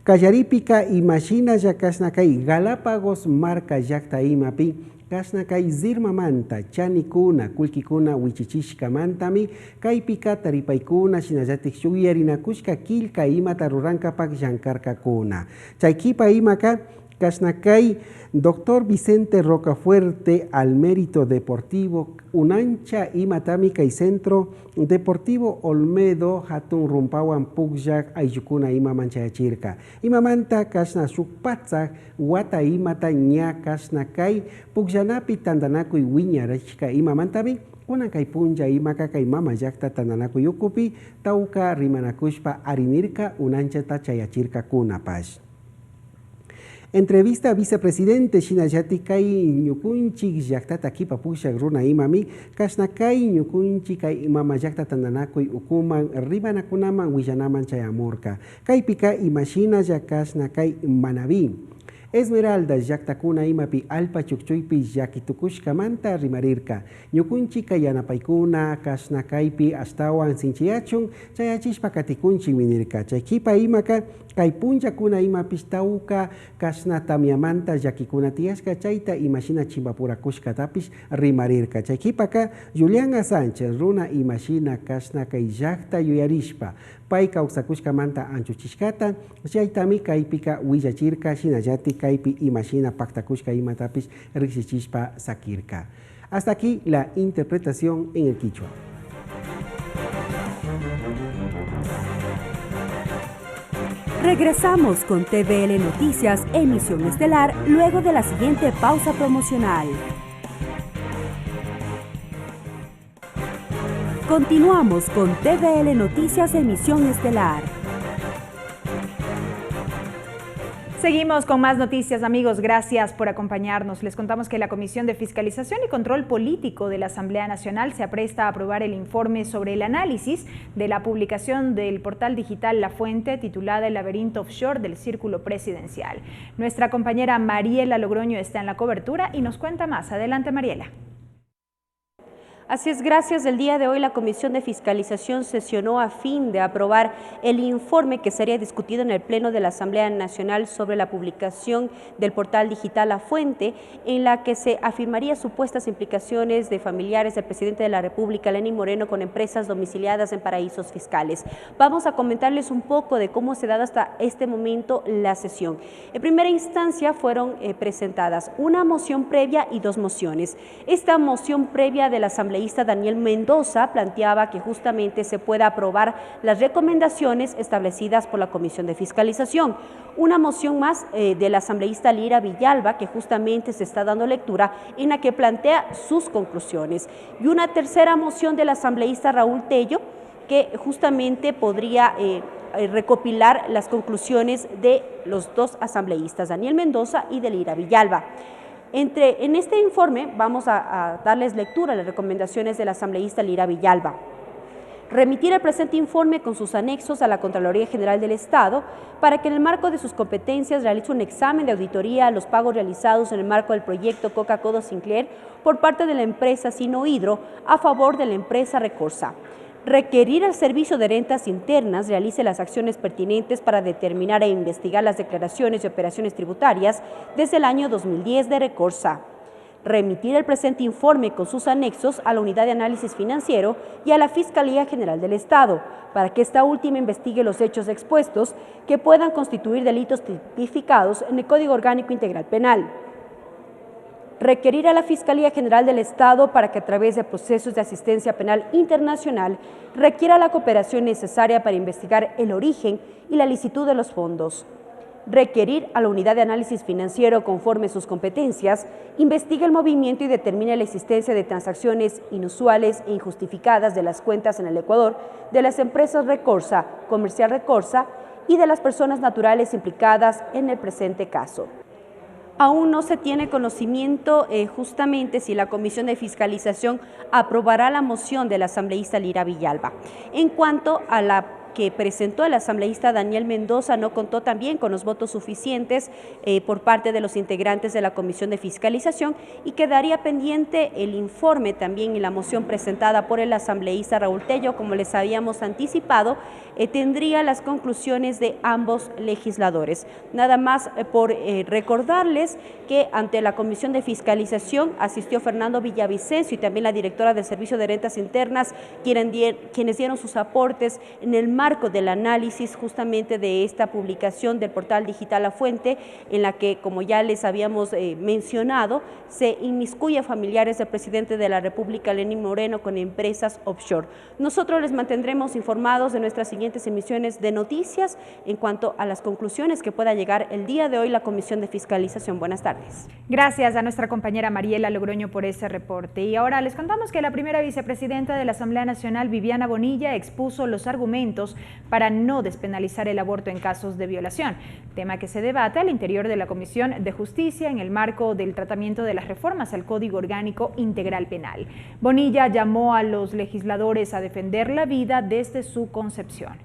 kallaripika imashinalla kasna kay Galápagos marca llakta imapi kasna kay zirmamanta chanikuna kullkikuna wichichishkamantami kaypika taripaykuna shinallatik shuyarinakushka kilka imata rurankapak llankarkakuna chaykipa imaka kasna kay Doctor Vicente Rocafuerte al mérito deportivo unancha imatami kay Centro Deportivo Olmedo hatun rumpawan pukllak ayllukuna ima manchayachirka imamanta kasna shukpatzak wata imata ña kasna kay pukllanapi tandanakuy wiñarachka imamantami kunan kay punlla imaka kay mamayakta tandanakuy yukupi tawka rimanakushpa arinirka unanchata chayachirka kunapash. Entrevista a vicepresidente shinallati kay ñukunchik llaktata kipa pushak runa imami kasna kay ñukunchik kay mamayakta tandanakuy ukuman ribanakunaman willanaman chayamurka kaypika imashinalla kasna kay Manaví Esmeralda llaktakuna imapi alpa chukchuypi llakitukushkamanta rimarirka ñukunchik kay yanapaykuna kasna kaypi astawan sinchiyachun chayachishpa katikunchik winirka chaykipa imaka kay punllakuna imapish tawka kasna tamyamanta llakikuna tiyashka chayta imashina chimpapurakushkatapish rimarirka chaykipaka Julian Assange runa imashina kasna kay llakta yuyarishpa pay kawsakushkamanta anchuchishkata chaytami kaypika willachirka shinallati kaypi imashina paktakushka imatapish riqsichishpa sakirka. Hasta aquí la interpretación en el quichua. Regresamos con TVL Noticias, emisión estelar, luego de la siguiente pausa promocional. Continuamos con TVL Noticias, emisión estelar. Seguimos con más noticias, amigos. Gracias por acompañarnos. Les contamos que la Comisión de Fiscalización y Control Político de la Asamblea Nacional se apresta a aprobar el informe sobre el análisis de la publicación del portal digital La Fuente titulada El laberinto offshore del Círculo Presidencial. Nuestra compañera Mariela Logroño está en la cobertura y nos cuenta más. Adelante, Mariela. Así es, gracias. El día de hoy la Comisión de Fiscalización sesionó a fin de aprobar el informe que sería discutido en el Pleno de la Asamblea Nacional sobre la publicación del portal digital La Fuente, en la que se afirmaría supuestas implicaciones de familiares del presidente de la República, Lenín Moreno, con empresas domiciliadas en paraísos fiscales. Vamos a comentarles un poco de cómo se ha dado hasta este momento la sesión. En primera instancia fueron presentadas una moción previa y dos mociones. Esta moción previa de la asambleísta Daniel Mendoza planteaba que justamente se pueda aprobar las recomendaciones establecidas por la Comisión de Fiscalización. Una moción más de la asambleísta Lira Villalba, que justamente se está dando lectura, en la que plantea sus conclusiones. Y una tercera moción del asambleísta Raúl Tello, que justamente podría recopilar las conclusiones de los dos asambleístas, Daniel Mendoza y de Lira Villalba. En este informe vamos a darles lectura a las recomendaciones de la asambleísta Lira Villalba. Remitir el presente informe con sus anexos a la Contraloría General del Estado para que en el marco de sus competencias realice un examen de auditoría a los pagos realizados en el marco del proyecto Coca-Cola Sinclair por parte de la empresa Sinohidro a favor de la empresa Recorsa. Requerir al Servicio de Rentas Internas realice las acciones pertinentes para determinar e investigar las declaraciones y operaciones tributarias desde el año 2010 de Recorsa. Remitir el presente informe con sus anexos a la Unidad de Análisis Financiero y a la Fiscalía General del Estado, para que esta última investigue los hechos expuestos que puedan constituir delitos tipificados en el Código Orgánico Integral Penal. Requerir a la Fiscalía General del Estado para que a través de procesos de asistencia penal internacional requiera la cooperación necesaria para investigar el origen y la licitud de los fondos. Requerir a la Unidad de Análisis Financiero, conforme sus competencias, investigue el movimiento y determine la existencia de transacciones inusuales e injustificadas de las cuentas en el Ecuador de las empresas Recorsa, Comercial Recorsa y de las personas naturales implicadas en el presente caso. Aún no se tiene conocimiento justamente si la Comisión de Fiscalización aprobará la moción del asambleísta Lira Villalba. En cuanto a la que presentó el asambleísta Daniel Mendoza, no contó también con los votos suficientes por parte de los integrantes de la Comisión de Fiscalización y quedaría pendiente el informe también y la moción presentada por el asambleísta Raúl Tello, como les habíamos anticipado, tendría las conclusiones de ambos legisladores. Nada más por recordarles que ante la Comisión de Fiscalización asistió Fernando Villavicencio y también la directora del Servicio de Rentas Internas, quienes dieron sus aportes en el marco del análisis justamente de esta publicación del portal digital La Fuente, en la que, como ya les habíamos mencionado, se inmiscuye a familiares del presidente de la República, Lenín Moreno, con empresas offshore. Nosotros les mantendremos informados de nuestras siguientes emisiones de noticias en cuanto a las conclusiones que pueda llegar el día de hoy la Comisión de Fiscalización. Buenas tardes. Gracias a nuestra compañera Mariela Logroño por ese reporte. Y ahora les contamos que la primera vicepresidenta de la Asamblea Nacional, Viviana Bonilla, expuso los argumentos para no despenalizar el aborto en casos de violación, tema que se debate al interior de la Comisión de Justicia en el marco del tratamiento de las reformas al Código Orgánico Integral Penal. Bonilla llamó a los legisladores a defender la vida desde su concepción.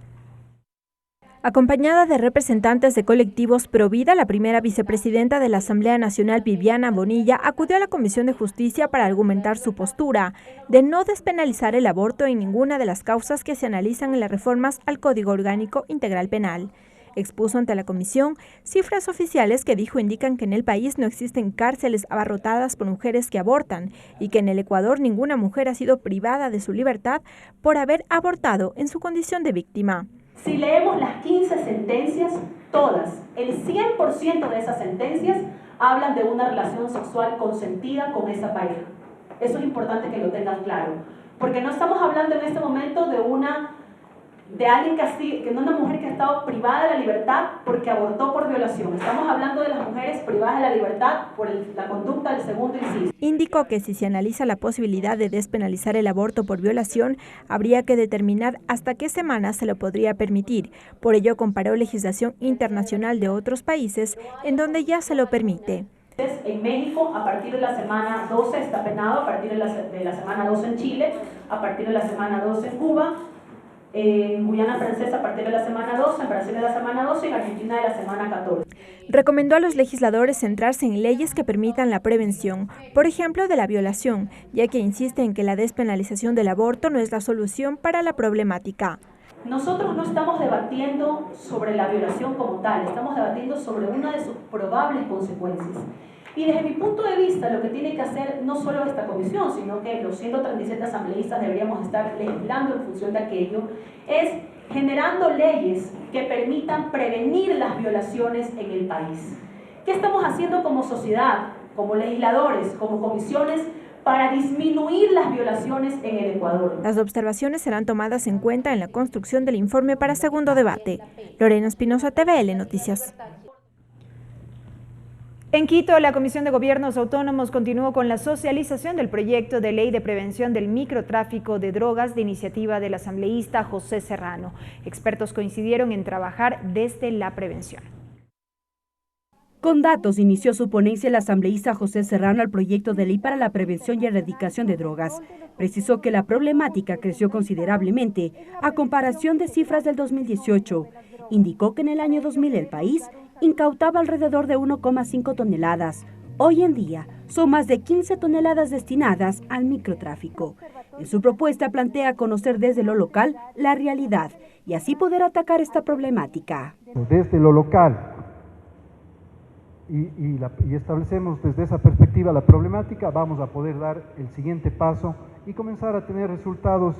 Acompañada de representantes de colectivos Provida, la primera vicepresidenta de la Asamblea Nacional, Viviana Bonilla, acudió a la Comisión de Justicia para argumentar su postura de no despenalizar el aborto en ninguna de las causas que se analizan en las reformas al Código Orgánico Integral Penal. Expuso ante la comisión cifras oficiales que dijo indican que en el país no existen cárceles abarrotadas por mujeres que abortan y que en el Ecuador ninguna mujer ha sido privada de su libertad por haber abortado en su condición de víctima. Si leemos las 15 sentencias, todas, el 100% de esas sentencias hablan de una relación sexual consentida con esa pareja. Eso es importante que lo tengan claro, porque no estamos hablando en este momento de una mujer que ha estado privada de la libertad porque abortó por violación. Estamos hablando de las mujeres privadas de la libertad por la conducta del segundo inciso. Indicó que si se analiza la posibilidad de despenalizar el aborto por violación, habría que determinar hasta qué semanas se lo podría permitir. Por ello, comparó legislación internacional de otros países en donde ya se lo permite. En México, a partir de la semana 12 está penado, a partir de la semana 12 en Chile, a partir de la semana 12 en Cuba, en Guyana Francesa a partir de la semana 12, en Brasil de la semana 12 y en Argentina de la semana 14. Recomendó a los legisladores centrarse en leyes que permitan la prevención, por ejemplo, de la violación, ya que insiste en que la despenalización del aborto no es la solución para la problemática. Nosotros no estamos debatiendo sobre la violación como tal, estamos debatiendo sobre una de sus probables consecuencias. Y desde mi punto de vista, lo que tiene que hacer no solo esta comisión, sino que los 137 asambleístas deberíamos estar legislando en función de aquello, es generando leyes que permitan prevenir las violaciones en el país. ¿Qué estamos haciendo como sociedad, como legisladores, como comisiones, para disminuir las violaciones en el Ecuador? Las observaciones serán tomadas en cuenta en la construcción del informe para segundo debate. Lorena Espinosa, TVL Noticias. En Quito, la Comisión de Gobiernos Autónomos continuó con la socialización del proyecto de ley de prevención del microtráfico de drogas de iniciativa del asambleísta José Serrano. Expertos coincidieron en trabajar desde la prevención. Con datos inició su ponencia el asambleísta José Serrano al proyecto de ley para la prevención y erradicación de drogas. Precisó que la problemática creció considerablemente a comparación de cifras del 2018. Indicó que en el año 2000 el país incautaba alrededor de 1,5 toneladas. Hoy en día son más de 15 toneladas destinadas al microtráfico. En su propuesta plantea conocer desde lo local la realidad y así poder atacar esta problemática. Desde lo local y establecemos desde esa perspectiva la problemática, vamos a poder dar el siguiente paso y comenzar a tener resultados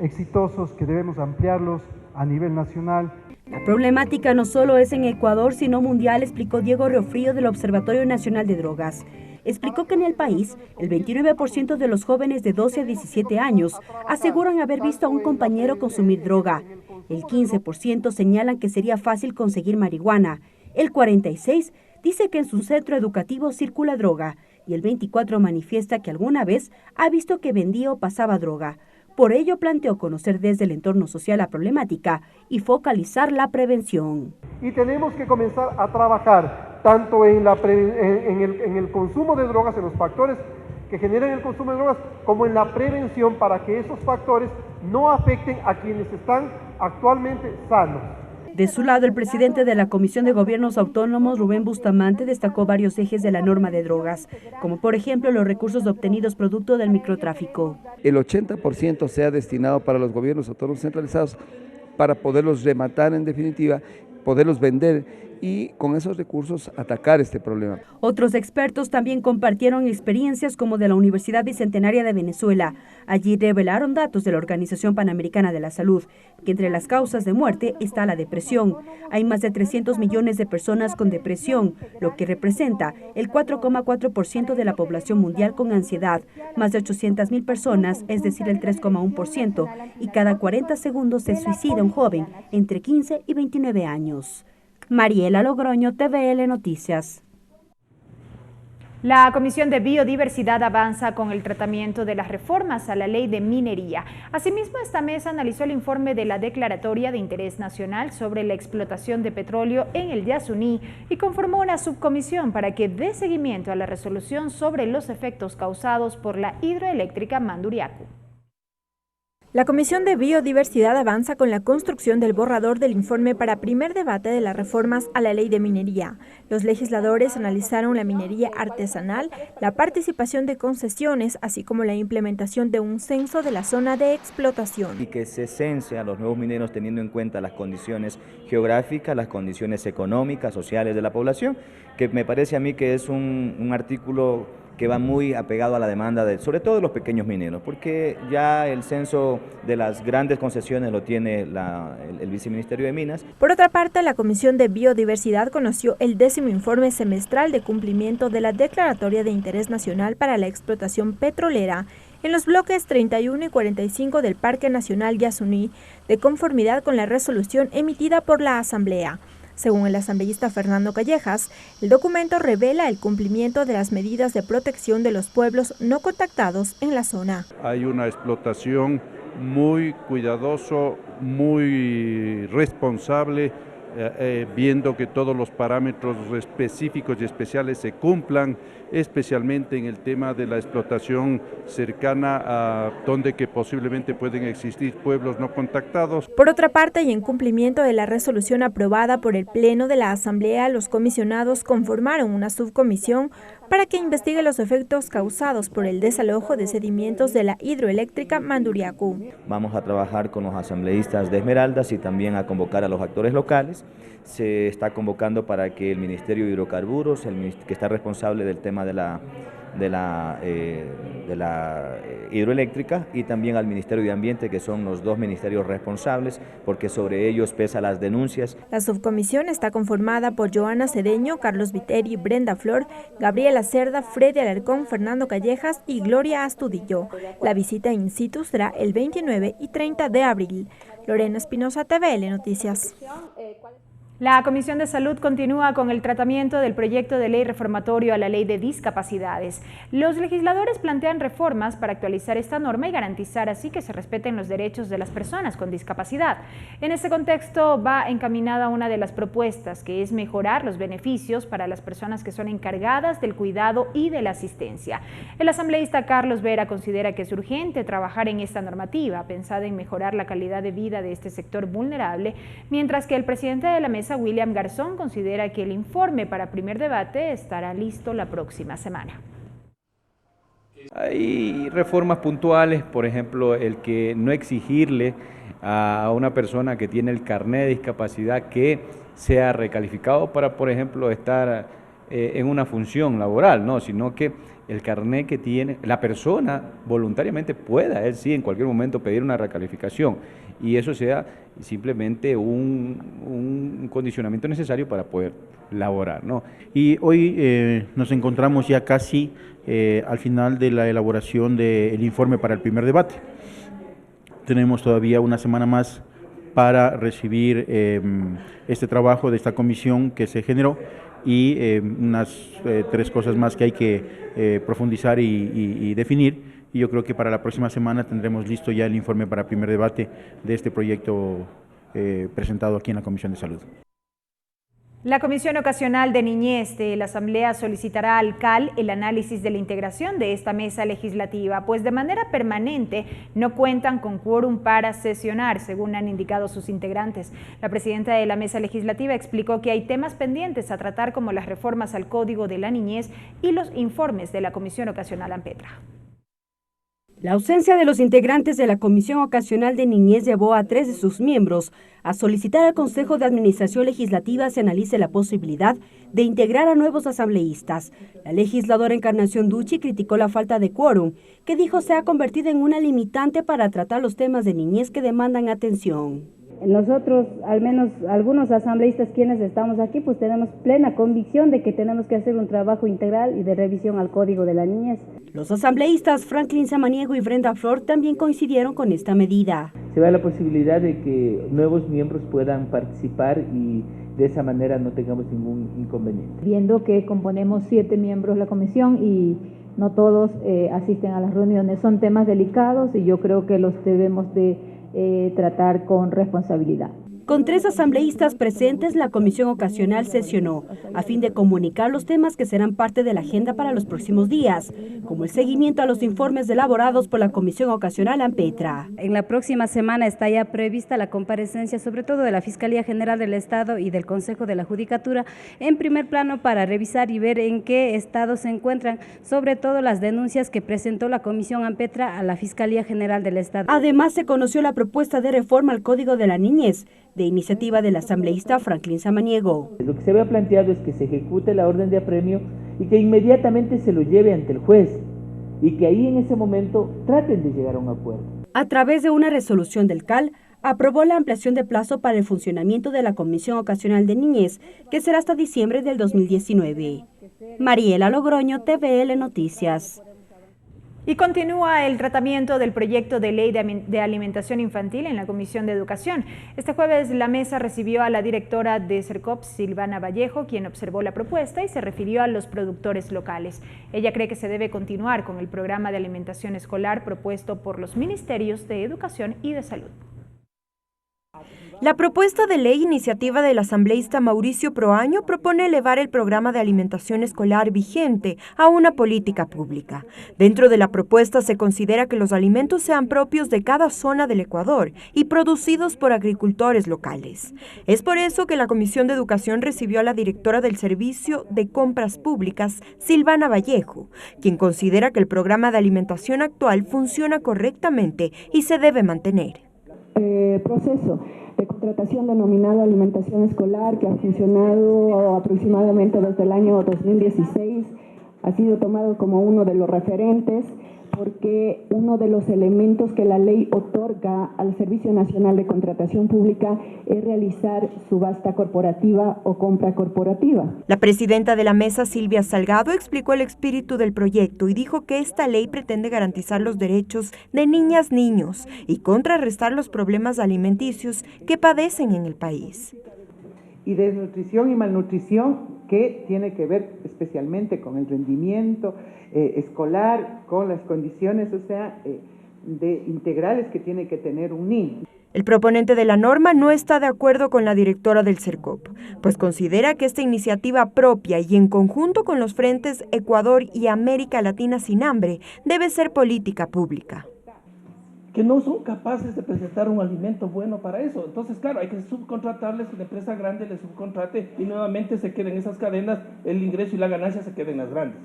exitosos que debemos ampliarlos a nivel nacional. La problemática no solo es en Ecuador, sino mundial, explicó Diego Riofrío del Observatorio Nacional de Drogas. Explicó que en el país, el 29% de los jóvenes de 12 a 17 años aseguran haber visto a un compañero consumir droga. El 15% señalan que sería fácil conseguir marihuana. El 46% dice que en su centro educativo circula droga. Y el 24% manifiesta que alguna vez ha visto que vendía o pasaba droga. Por ello planteó conocer desde el entorno social la problemática y focalizar la prevención. Y tenemos que comenzar a trabajar tanto en el consumo de drogas, en los factores que generan el consumo de drogas, como en la prevención para que esos factores no afecten a quienes están actualmente sanos. De su lado, el presidente de la Comisión de Gobiernos Autónomos, Rubén Bustamante, destacó varios ejes de la norma de drogas, como por ejemplo los recursos obtenidos producto del microtráfico. El 80% sea destinado para los gobiernos autónomos centralizados para poderlos rematar en definitiva, poderlos vender y con esos recursos atacar este problema. Otros expertos también compartieron experiencias como de la Universidad Bicentenaria de Venezuela. Allí revelaron datos de la Organización Panamericana de la Salud, que entre las causas de muerte está la depresión. Hay más de 300 millones de personas con depresión, lo que representa el 4,4% de la población mundial con ansiedad, más de 800.000 personas, es decir, el 3,1%, y cada 40 segundos se suicida un joven entre 15 y 29 años. Mariela Logroño, TVL Noticias. La Comisión de Biodiversidad avanza con el tratamiento de las reformas a la ley de minería. Asimismo, esta mesa analizó el informe de la Declaratoria de Interés Nacional sobre la explotación de petróleo en el Yasuní y conformó una subcomisión para que dé seguimiento a la resolución sobre los efectos causados por la hidroeléctrica Manduriacu. La Comisión de Biodiversidad avanza con la construcción del borrador del informe para primer debate de las reformas a la ley de minería. Los legisladores analizaron la minería artesanal, la participación de concesiones, así como la implementación de un censo de la zona de explotación. Y que se cense a los nuevos mineros teniendo en cuenta las condiciones geográficas, las condiciones económicas, sociales de la población, que me parece a mí que es un artículo que va muy apegado a la demanda, sobre todo de los pequeños mineros, porque ya el censo de las grandes concesiones lo tiene el Viceministerio de Minas. Por otra parte, la Comisión de Biodiversidad conoció el 10º informe semestral de cumplimiento de la Declaratoria de Interés Nacional para la Explotación Petrolera en los bloques 31 y 45 del Parque Nacional Yasuní, de conformidad con la resolución emitida por la Asamblea. Según el asambleísta Fernando Callejas, el documento revela el cumplimiento de las medidas de protección de los pueblos no contactados en la zona. Hay una explotación muy cuidadosa, muy responsable viendo que todos los parámetros específicos y especiales se cumplan, especialmente en el tema de la explotación cercana a donde que posiblemente pueden existir pueblos no contactados. Por otra parte, y en cumplimiento de la resolución aprobada por el Pleno de la Asamblea, los comisionados conformaron una subcomisión para que investigue los efectos causados por el desalojo de sedimentos de la hidroeléctrica Manduriacu. Vamos a trabajar con los asambleístas de Esmeraldas y también a convocar a los actores locales. Se está convocando para que el Ministerio de Hidrocarburos, que está responsable del tema de la hidroeléctrica, y también al Ministerio de Ambiente, que son los dos ministerios responsables, porque sobre ellos pesan las denuncias. La subcomisión está conformada por Joana Cedeño, Carlos Viteri, Brenda Flor, Gabriela Cerda, Freddy Alarcón, Fernando Callejas y Gloria Astudillo. La visita in situ será el 29 y 30 de abril. Lorena Espinosa, TVL Noticias. La Comisión de Salud continúa con el tratamiento del proyecto de ley reformatorio a la Ley de Discapacidades. Los legisladores plantean reformas para actualizar esta norma y garantizar así que se respeten los derechos de las personas con discapacidad. En este contexto va encaminada una de las propuestas, que es mejorar los beneficios para las personas que son encargadas del cuidado y de la asistencia. El asambleísta Carlos Vera considera que es urgente trabajar en esta normativa, pensada en mejorar la calidad de vida de este sector vulnerable, mientras que el presidente de la mesa, William Garzón, considera que el informe para primer debate estará listo la próxima semana. Hay reformas puntuales, por ejemplo, el que no exigirle a una persona que tiene el carnet de discapacidad que sea recalificado para, por ejemplo, estar en una función laboral, no, sino que el carnet que tiene la persona voluntariamente pueda, él sí, en cualquier momento pedir una recalificación, y eso sea simplemente un condicionamiento necesario para poder laborar, ¿no? Y hoy nos encontramos ya casi al final de la elaboración del informe para el primer debate. Tenemos todavía una semana más para recibir este trabajo de esta comisión que se generó, y unas 3 cosas más que hay que profundizar y definir. Y yo creo que para la próxima semana tendremos listo ya el informe para primer debate de este proyecto presentado aquí en la Comisión de Salud. La Comisión Ocasional de Niñez de la Asamblea solicitará al CAL el análisis de la integración de esta mesa legislativa, pues de manera permanente no cuentan con quórum para sesionar, según han indicado sus integrantes. La presidenta de la mesa legislativa explicó que hay temas pendientes a tratar, como las reformas al Código de la Niñez y los informes de la Comisión Ocasional AMPETRA. La ausencia de los integrantes de la Comisión Ocasional de Niñez llevó a 3 de sus miembros a solicitar al Consejo de Administración Legislativa se analice la posibilidad de integrar a nuevos asambleístas. La legisladora Encarnación Ducci criticó la falta de quórum, que dijo se ha convertido en una limitante para tratar los temas de niñez que demandan atención. Nosotros, al menos algunos asambleístas quienes estamos aquí, pues tenemos plena convicción de que tenemos que hacer un trabajo integral y de revisión al Código de la Niñez. Los asambleístas Franklin Samaniego y Brenda Flor también coincidieron con esta medida. Se da la posibilidad de que nuevos miembros puedan participar y de esa manera no tengamos ningún inconveniente. Viendo que componemos 7 miembros la comisión y no todos asisten a las reuniones, son temas delicados y yo creo que los debemos de tratar con responsabilidad. Con 3 asambleístas presentes, la Comisión Ocasional sesionó a fin de comunicar los temas que serán parte de la agenda para los próximos días, como el seguimiento a los informes elaborados por la Comisión Ocasional AMPETRA. En la próxima semana está ya prevista la comparecencia, sobre todo de la Fiscalía General del Estado y del Consejo de la Judicatura, en primer plano para revisar y ver en qué estado se encuentran, sobre todo las denuncias que presentó la Comisión AMPETRA a la Fiscalía General del Estado. Además, se conoció la propuesta de reforma al Código de la Niñez, de iniciativa del asambleísta Franklin Samaniego. Lo que se había planteado es que se ejecute la orden de apremio y que inmediatamente se lo lleve ante el juez y que ahí en ese momento traten de llegar a un acuerdo. A través de una resolución del CAL, aprobó la ampliación de plazo para el funcionamiento de la Comisión Ocasional de Niñez, que será hasta diciembre del 2019. Mariela Logroño, TVL Noticias. Y continúa el tratamiento del proyecto de ley de alimentación infantil en la Comisión de Educación. Este jueves la mesa recibió a la directora de CERCOP, Silvana Vallejo, quien observó la propuesta y se refirió a los productores locales. Ella cree que se debe continuar con el programa de alimentación escolar propuesto por los ministerios de Educación y de Salud. La propuesta de ley iniciativa del asambleísta Mauricio Proaño propone elevar el programa de alimentación escolar vigente a una política pública. Dentro de la propuesta se considera que los alimentos sean propios de cada zona del Ecuador y producidos por agricultores locales. Es por eso que la Comisión de Educación recibió a la directora del Servicio de Compras Públicas, Silvana Vallejo, quien considera que el programa de alimentación actual funciona correctamente y se debe mantener. Proceso de contratación denominado alimentación escolar, que ha funcionado aproximadamente desde el año 2016, ha sido tomado como uno de los referentes, porque uno de los elementos que la ley otorga al Servicio Nacional de Contratación Pública es realizar subasta corporativa o compra corporativa. La presidenta de la mesa, Silvia Salgado, explicó el espíritu del proyecto y dijo que esta ley pretende garantizar los derechos de niñas, niños y contrarrestar los problemas alimenticios que padecen en el país. Y desnutrición y malnutrición, que tiene que ver especialmente con el rendimiento escolar, con las condiciones, de integrales que tiene que tener un niño. El proponente de la norma no está de acuerdo con la directora del CERCOP, pues considera que esta iniciativa propia y en conjunto con los frentes Ecuador y América Latina sin hambre debe ser política pública. Que no son capaces de presentar un alimento bueno para eso. Entonces, claro, hay que subcontratarles, que la empresa grande les subcontrate y nuevamente se queden esas cadenas, el ingreso y la ganancia se queden las grandes.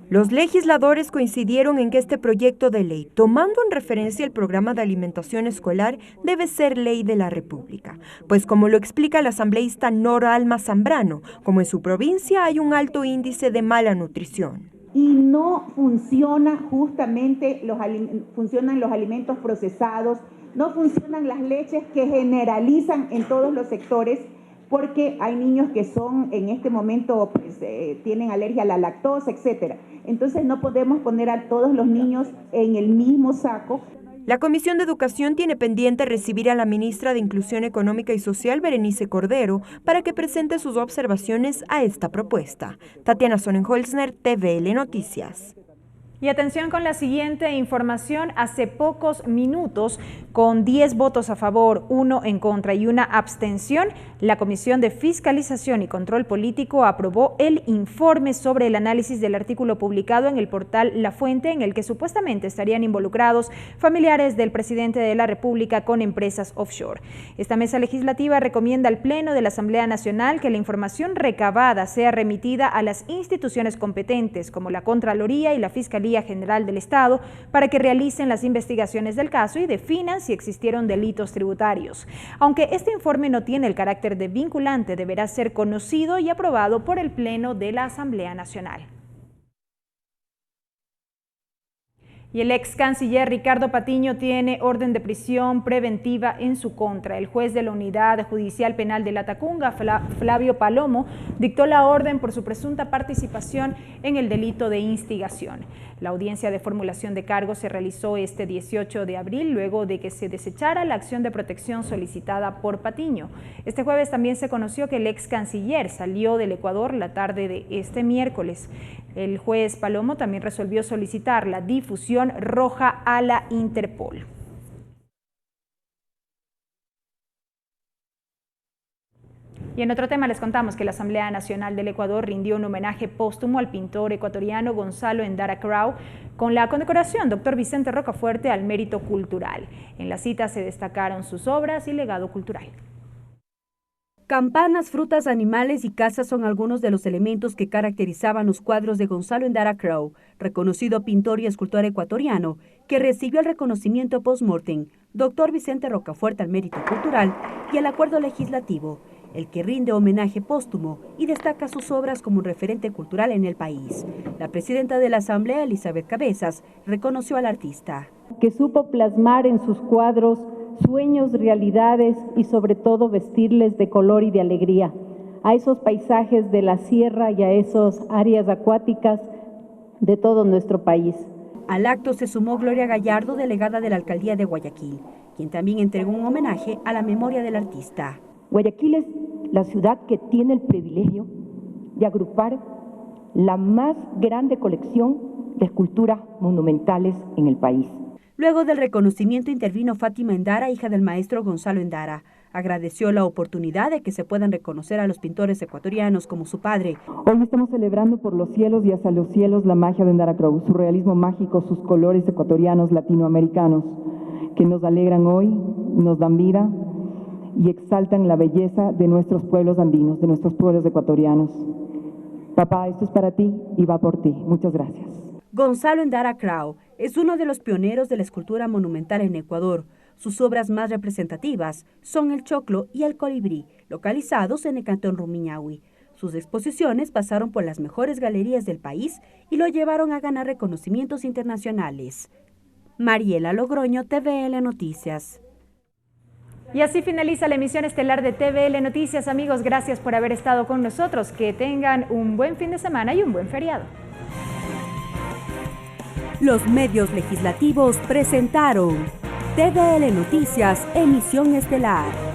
Los legisladores coincidieron en que este proyecto de ley, tomando en referencia el programa de alimentación escolar, debe ser ley de la República, pues como lo explica la asambleísta Nora Alma Zambrano, como en su provincia hay un alto índice de mala nutrición. Y no funciona justamente, funcionan los alimentos procesados, no funcionan las leches que generalizan en todos los sectores, porque hay niños que son en este momento tienen alergia a la lactosa, etcétera. Entonces no podemos poner a todos los niños en el mismo saco. La Comisión de Educación tiene pendiente recibir a la ministra de Inclusión Económica y Social, Berenice Cordero, para que presente sus observaciones a esta propuesta. Tatiana Sonnenholzner, TVL Noticias. Y atención con la siguiente información. Hace pocos minutos, con 10 votos a favor, 1 en contra y 1 abstención, la Comisión de Fiscalización y Control Político aprobó el informe sobre el análisis del artículo publicado en el portal La Fuente, en el que supuestamente estarían involucrados familiares del presidente de la República con empresas offshore. Esta mesa legislativa recomienda al Pleno de la Asamblea Nacional que la información recabada sea remitida a las instituciones competentes, como la Contraloría y la Fiscalía General del Estado, para que realicen las investigaciones del caso y definan si existieron delitos tributarios. Aunque este informe no tiene el carácter de vinculante, deberá ser conocido y aprobado por el Pleno de la Asamblea Nacional. Y el ex canciller Ricardo Patiño tiene orden de prisión preventiva en su contra. El juez de la Unidad Judicial Penal de Latacunga, Flavio Palomo, dictó la orden por su presunta participación en el delito de instigación. La audiencia de formulación de cargos se realizó este 18 de abril, luego de que se desechara la acción de protección solicitada por Patiño. Este jueves también se conoció que el ex canciller salió del Ecuador la tarde de este miércoles. El juez Palomo también resolvió solicitar la difusión roja a la Interpol. Y en otro tema les contamos que la Asamblea Nacional del Ecuador rindió un homenaje póstumo al pintor ecuatoriano Gonzalo Endara Crow con la condecoración Dr. Vicente Rocafuerte al mérito cultural. En la cita se destacaron sus obras y legado cultural. Campanas, frutas, animales y casas son algunos de los elementos que caracterizaban los cuadros de Gonzalo Endara Crow, reconocido pintor y escultor ecuatoriano, que recibió el reconocimiento post-mortem Dr. Vicente Rocafuerte al mérito cultural y el acuerdo legislativo, el que rinde homenaje póstumo y destaca sus obras como un referente cultural en el país. La presidenta de la Asamblea, Elizabeth Cabezas, reconoció al artista. Que supo plasmar en sus cuadros sueños, realidades y sobre todo vestirles de color y de alegría a esos paisajes de la sierra y a esas áreas acuáticas de todo nuestro país. Al acto se sumó Gloria Gallardo, delegada de la Alcaldía de Guayaquil, quien también entregó un homenaje a la memoria del artista. Guayaquil es la ciudad que tiene el privilegio de agrupar la más grande colección de esculturas monumentales en el país. Luego del reconocimiento intervino Fátima Endara, hija del maestro Gonzalo Endara, Agradeció la oportunidad de que se puedan reconocer a los pintores ecuatorianos como su padre. Hoy estamos celebrando por los cielos y hasta los cielos la magia de Indara Crowe, su realismo mágico, sus colores ecuatorianos, latinoamericanos, que nos alegran hoy, nos dan vida y exaltan la belleza de nuestros pueblos andinos, de nuestros pueblos ecuatorianos. Papá, esto es para ti y va por ti. Muchas gracias. Gonzalo Indara Crowe es uno de los pioneros de la escultura monumental en Ecuador. Sus obras más representativas son el choclo y el colibrí, localizados en el cantón Rumiñahui. Sus exposiciones pasaron por las mejores galerías del país y lo llevaron a ganar reconocimientos internacionales. Mariela Logroño, TVL Noticias. Y así finaliza la emisión estelar de TVL Noticias. Amigos, gracias por haber estado con nosotros. Que tengan un buen fin de semana y un buen feriado. Los medios legislativos presentaron TVL Noticias, emisión estelar.